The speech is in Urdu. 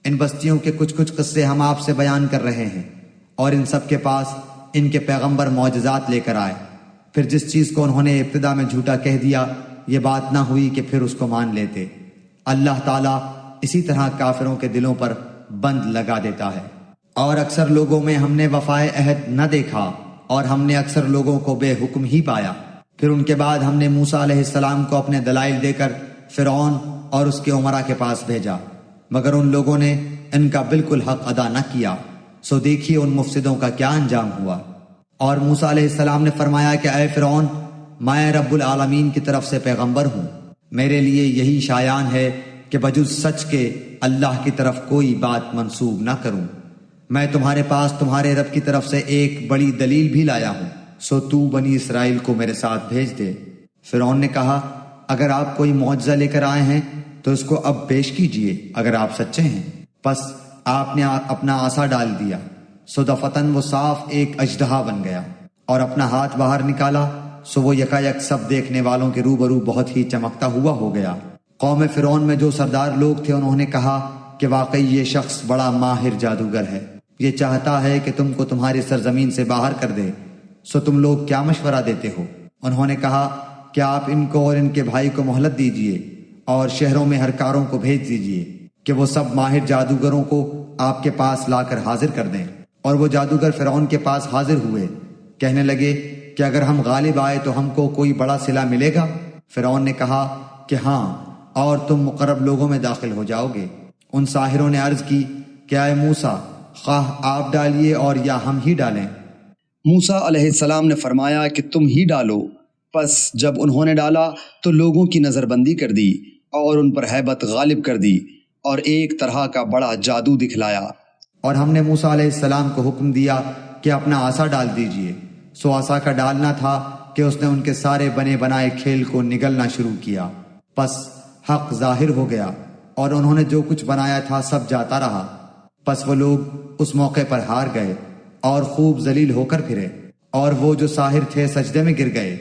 ان بستیوں کے کچھ قصے ہم آپ سے بیان کر رہے ہیں، اور ان سب کے پاس ان کے پیغمبر معجزات لے کر آئے۔ پھر جس چیز کو انہوں نے ابتدا میں جھوٹا کہہ دیا، یہ بات نہ ہوئی کہ پھر اس کو مان لیتے۔ اللہ تعالیٰ اسی طرح کافروں کے دلوں پر بند لگا دیتا ہے۔ اور اکثر لوگوں میں ہم نے وفائے عہد نہ دیکھا، اور ہم نے اکثر لوگوں کو بے حکم ہی پایا۔ پھر ان کے بعد ہم نے موسیٰ علیہ السلام کو اپنے دلائل دے کر فرعون اور اس کے امراء کے پاس بھیجا، مگر ان لوگوں نے ان کا بالکل حق ادا نہ کیا، سو دیکھیے ان مفسدوں کا کیا انجام ہوا۔ اور موسیٰ علیہ السلام نے فرمایا کہ اے فرعون، میں رب العالمین کی طرف سے پیغمبر ہوں، میرے لیے یہی شایان ہے کہ بجز سچ کے اللہ کی طرف کوئی بات منسوب نہ کروں۔ میں تمہارے پاس تمہارے رب کی طرف سے ایک بڑی دلیل بھی لایا ہوں، سو تو بنی اسرائیل کو میرے ساتھ بھیج دے۔ فرعون نے کہا، اگر آپ کوئی معجزہ لے کر آئے ہیں تو اس کو اب پیش کیجئے اگر آپ سچے ہیں۔ پس آپ نے اپنا عصا ڈال دیا، سو دفتن وہ صاف ایک اژدہا بن گیا، اور اپنا ہاتھ باہر نکالا، سو وہ یکایک سب دیکھنے والوں کے روبرو بہت ہی چمکتا ہوا ہو گیا۔ قوم فرعون میں جو سردار لوگ تھے انہوں نے کہا کہ واقعی یہ شخص بڑا ماہر جادوگر ہے، یہ چاہتا ہے کہ تم کو تمہاری سرزمین سے باہر کر دے، سو تم لوگ کیا مشورہ دیتے ہو؟ انہوں نے کہا کہ آپ ان کو اور ان کے بھائی کو مہلت دیجئے، اور شہروں میں ہر کاروں کو بھیج دیجئے کہ وہ سب ماہر جادوگروں کو آپ کے پاس لا کر حاضر کر دیں۔ اور وہ جادوگر فرعون کے پاس حاضر ہوئے، کہنے لگے کہ اگر ہم غالب آئے تو ہم کو کوئی بڑا صلہ ملے گا؟ فرعون نے کہا کہ ہاں، اور تم مقرب لوگوں میں داخل ہو جاؤ گے۔ ان ساحروں نے عرض کی کہ اے موسیٰ، خواہ آپ ڈالیے اور یا ہم ہی ڈالیں۔ موسیٰ علیہ السلام نے فرمایا کہ تم ہی ڈالو۔ پس جب انہوں نے ڈالا تو لوگوں کی نظر بندی کر دی اور ان پر ہیبت غالب کر دی اور ایک طرح کا بڑا جادو دکھلایا۔ اور ہم نے موسیٰ علیہ السلام کو حکم دیا کہ اپنا عصا ڈال دیجئے، سو عصا کا ڈالنا تھا کہ اس نے ان کے سارے بنے بنائے کھیل کو نگلنا شروع کیا۔ پس حق ظاہر ہو گیا اور انہوں نے جو کچھ بنایا تھا سب جاتا رہا۔ پس وہ لوگ اس موقع پر ہار گئے اور خوب ذلیل ہو کر پھرے، اور وہ جو ساحر تھے سجدے میں گر گئے